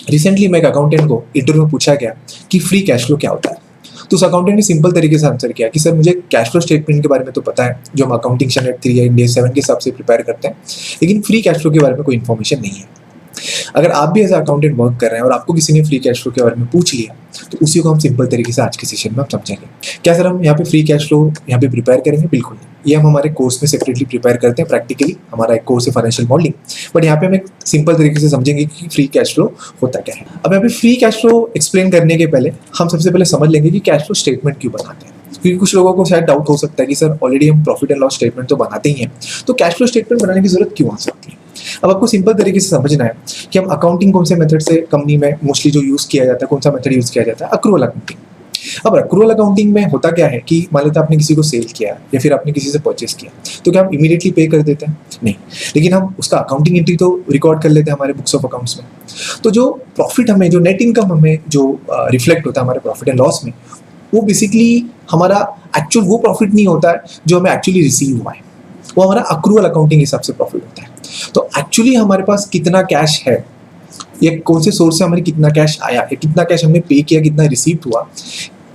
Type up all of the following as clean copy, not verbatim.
Recently मैं एक accountant को इंटरव्यू में पूछा गया कि फ्री कैश फ्लो क्या होता है। तो उस अकाउंटेंट ने सिंपल तरीके से आंसर किया कि सर मुझे कैश फ्लो स्टेटमेंट के बारे में तो पता है, जो हम अकाउंटिंग स्टैंडर्ड 3 या इंडिया 7 के हिसाब से प्रिपेयर करते हैं, लेकिन फ्री कैश फ्लो के बारे में कोई इन्फॉर्मेशन नहीं है। अगर आप भी एज अकाउंटेंट वर्क कर रहे हैं और आपको किसी ने फ्री कैश फ्लो के बारे में पूछ लिया, तो उसी को हम सिंपल तरीके से आज के सेशन में हम समझेंगे। क्या सर हम यहाँ पे फ्री कैश फ्लो यहाँ पे प्रिपेयर करेंगे? बिल्कुल नहीं, ये हम हमारे कोर्स में सेपरेटली प्रिपेयर करते हैं। प्रैक्टिकली हमारा एक कोर्स है फाइनेंशियल मॉडलिंग, बट यहाँ पे हम एक सिंपल तरीके से समझेंगे कि फ्री कैश फ्लो होता क्या है। अब यहाँ पे फ्री कैश फ्लो एक्सप्लेन करने के पहले हम सबसे पहले समझ लेंगे कि कैश फ्लो स्टेटमेंट क्यों बनाते हैं, क्योंकि कुछ लोगों को शायद डाउट हो सकता है कि सर ऑलरेडी हम प्रॉफिट एंड लॉस स्टेटमेंट तो बनाते ही हैं, तो कैश फ्लो स्टेटमेंट बनाने की जरूरत क्यों आ सकती है। अब आपको सिंपल तरीके से समझना है कि हम अकाउंटिंग कौन से मेथड से कंपनी में मोस्टली जो यूज़ किया जाता है, कौन सा मेथड यूज़ किया जाता है? Accrual accounting. अब अक्रूवल अकाउंटिंग में होता क्या है कि मान लेते आपने किसी को सेल किया या फिर आपने किसी से परचेस किया, तो क्या हम इमीडिएटली पे कर देते हैं? नहीं, लेकिन हम उसका अकाउंटिंग एंट्री तो रिकॉर्ड कर लेते हैं हमारे बुक्स ऑफ अकाउंट्स में। तो जो प्रॉफिट हमें, जो नेट इनकम हमें जो रिफ्लेक्ट होता है हमारे प्रॉफिट एंड लॉस में, वो बेसिकली हमारा एक्चुअल वो प्रॉफिट नहीं होता है जो हमें एक्चुअली रिसीव हुआ है, वो हमारा अक्रूवल अकाउंटिंग हिसाब से प्रॉफिट होता है। तो एक्चुअली हमारे पास कितना कैश है, ये कौन से सोर्स से हमारे कितना कैश आया, या कितना कैश हमने पे किया, कितना रिसीव हुआ,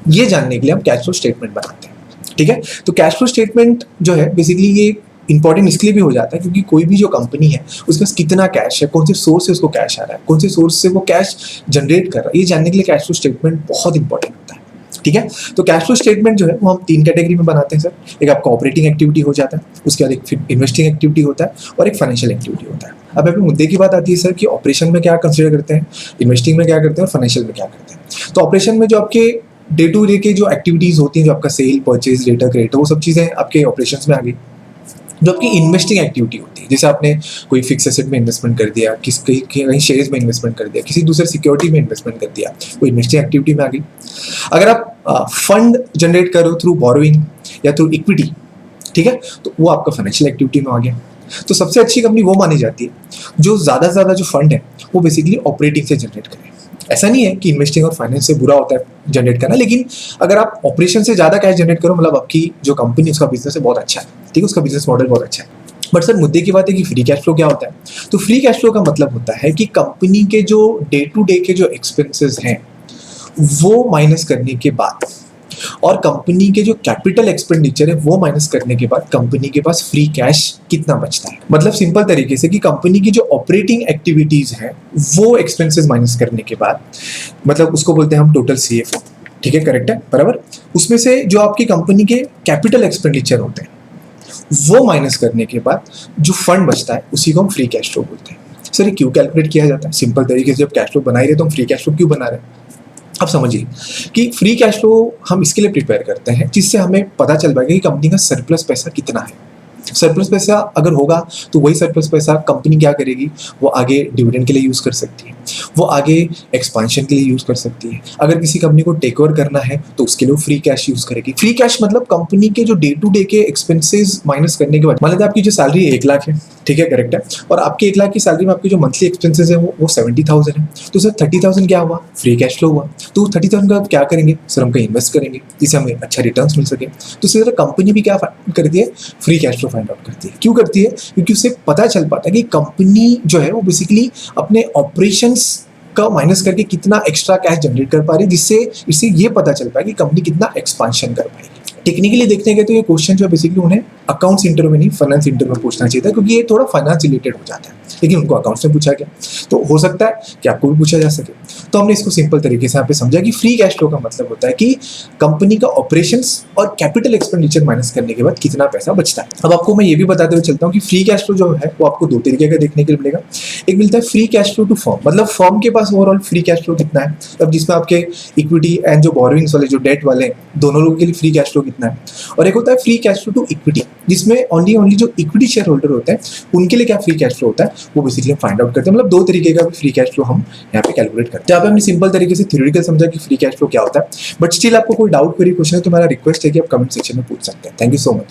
ये जानने के लिए हम कैश फ्लो स्टेटमेंट बनाते हैं। ठीक है, तो कैश फ्लो स्टेटमेंट जो है बेसिकली ये इंपॉर्टेंट इसलिए भी हो जाता है क्योंकि कोई भी जो कंपनी है उसके पास कितना कैश है, कौन से सोर्स से उसको कैश आ रहा है, कौन से सोर्स से वो कैश जनरेट कर रहा है, ये जानने के लिए कैश फ्लो स्टेटमेंट बहुत इंपॉर्टेंट होता है। ठीक है, तो कैश फ्लो स्टेटमेंट जो है वो हम 3 कैटेगरी में बनाते हैं सर। एक आपका ऑपरेटिंग एक्टिविटी हो जाता है, उसके बाद एक फिर इन्वेस्टिंग एक्टिविटी होता है और एक फाइनेंशियल एक्टिविटी होता है। अब अभी मुद्दे की बात आती है सर कि ऑपरेशन में क्या कंसिडर करते हैं, इन्वेस्टिंग में क्या करते हैं और फाइनेंशियल में क्या करते हैं। तो ऑपरेशन में जो आपके डे टू डे के जो एक्टिविटीज़ होती हैं, जो आपका सेल, परचेज, डेटा, क्रेडिट, वो सब चीज़ें आपके ऑपरेशंस में आ गई। जो आपकी इन्वेस्टिंग एक्टिविटी होती है, जैसे आपने कोई फिक्स एसेट में इन्वेस्टमेंट कर दिया, कहीं शेयर्स में इन्वेस्टमेंट कर दिया, किसी दूसरे सिक्योरिटी में इन्वेस्टमेंट कर दिया, वो इन्वेस्टिंग एक्टिविटी में आ गई। अगर आप फंड जनरेट करो थ्रू बोरोइंग या थ्रू इक्विटी, ठीक है, तो वो आपका फाइनेंशियल एक्टिविटी में आ गया। तो सबसे अच्छी कंपनी वो मानी जाती है जो ज़्यादा से ज़्यादा जो फंड है वो बेसिकली ऑपरेटिंग से जनरेट करे। ऐसा नहीं है कि इन्वेस्टिंग और फाइनेंस से बुरा होता है जनरेट करना, लेकिन अगर आप ऑपरेशन से ज़्यादा कैश जनरेट करो, मतलब आपकी जो कंपनी उसका बिजनेस है बहुत अच्छा है, ठीक है, उसका बिजनेस मॉडल बहुत अच्छा है। बट सर मुद्दे की बात है कि फ्री कैश फ्लो क्या होता है। तो फ्री कैश फ्लो का मतलब होता है कि कंपनी के जो डे टू डे के जो एक्सपेंसेस हैं वो माइनस करने के बाद और कंपनी के जो कैपिटल एक्सपेंडिचर है वो माइनस करने के बाद कंपनी के पास फ्री कैश कितना बचता है। मतलब सिंपल तरीके से कि कंपनी की जो ऑपरेटिंग एक्टिविटीज है वो एक्सपेंसेस माइनस करने के बाद, मतलब उसको बोलते हैं हम टोटल CFO, ठीक है, करेक्ट है, बराबर। उसमें से जो आपकी कंपनी के कैपिटल एक्सपेंडिचर होते हैं वो माइनस करने के बाद जो फंड बचता है उसी को हम फ्री कैश फ्लो बोलते हैं। सर ये क्यों कैलकुलेट किया जाता है? सिंपल तरीके से जब कैश फ्लो बना ही रहे तो हम फ्री कैश फ्लो क्यों बना रहे हैं? अब समझिए कि फ्री कैश फ्लो हम इसके लिए प्रिपेयर करते हैं जिससे हमें पता चल पाएगा कि कंपनी का सरप्लस पैसा कितना है। सरप्लस पैसा अगर होगा तो वही सरप्लस पैसा कंपनी क्या करेगी, वो आगे डिविडेंड के लिए यूज़ कर सकती है, वो आगे एक्सपांशन के लिए यूज़ कर सकती है। अगर किसी कंपनी को टेक ओवर करना है तो उसके लिए वो फ्री कैश यूज़ करेगी। फ्री कैश मतलब कंपनी के जो डे टू डे के एक्सपेंसेस माइनस करने के बाद, मान लेते हैं आपकी जो सैलरी 1 लाख है, ठीक है, करेक्ट है, और आपकी 1 लाख की सैलरी में आपकी जो मंथली एक्सपेंसेस है वो 70,000 है, तो सर 30,000 क्या हुआ? फ्री कैश फ्लो हुआ। तो 30,000 का क्या करेंगे सर? हम कहीं इन्वेस्ट करेंगे जिससे हमें अच्छा रिटर्न्स मिल सके। तो इसी तरह कंपनी भी क्या करती है? Free cash flow find out करती है। क्यों करती है? क्योंकि उससे पता चल पाता है कि कंपनी जो है वो बेसिकली अपने ऑपरेशंस का माइनस करके कितना एक्स्ट्रा कैश जनरेट कर पा रही है, जिससे इससे ये पता चल पाए कि कंपनी कितना एक्सपांशन कर पाएगी। टेक्निकली देखने गए तो ये क्वेश्चन जो बेसिकली उन्हें अकाउंट्स इंटरव्यू में नहीं फाइनेंस इंटरव्यू में पूछना चाहिए था, क्योंकि ये थोड़ा फाइनेंस रिलेटेड हो जाता है, लेकिन उनको अकाउंट्स में पूछा गया, तो हो सकता है कि आपको भी पूछा जा सके। तो हमने इसको सिंपल तरीके से यहाँ पे समझा कि फ्री कैश फ्लो का मतलब होता है कि कंपनी का ऑपरेशंस और कैपिटल एक्सपेंडिचर माइनस करने के बाद कितना पैसा बचता है। अब आपको मैं ये भी बताते हुए चलता हूँ कि फ्री कैश फ्लो जो है वो आपको 2 तरीके का देखने के लिए मिलेगा। एक मिलता है free cash flow to firm, मतलब फर्म के पास ओवरऑल फ्री कैश फ्लो कितना है, अब जिसमें आपके इक्विटी एंड जो बोरोइंग्स वाले जो डेट वाले हैं दोनों लोगों के लिए फ्री कैश फ्लो कितना है। और एक होता है free cash flow to equity, जिसमें ओनली जो इक्विटी शेयर होल्डर होते हैं उनके लिए क्या फ्री कैश फ्लो होता है वो बेसिकली हम फाइंड आउट करते हैं। मतलब 2 तरीके का फ्री कैश फ्लो हम यहाँ पे कैलकुलेट करते हैं। जहाँ पे हमने सिंपल तरीके से थ्योरेटिकल समझा कि फ्री कैश फ्लो क्या होता है, बट स्टिल आपको कोई डाउट, क्वेरी, क्वेश्चन है तो मेरा रिक्वेस्ट है कि आप कमेंट सेक्शन में पूछ सकते हैं। Thank you so much.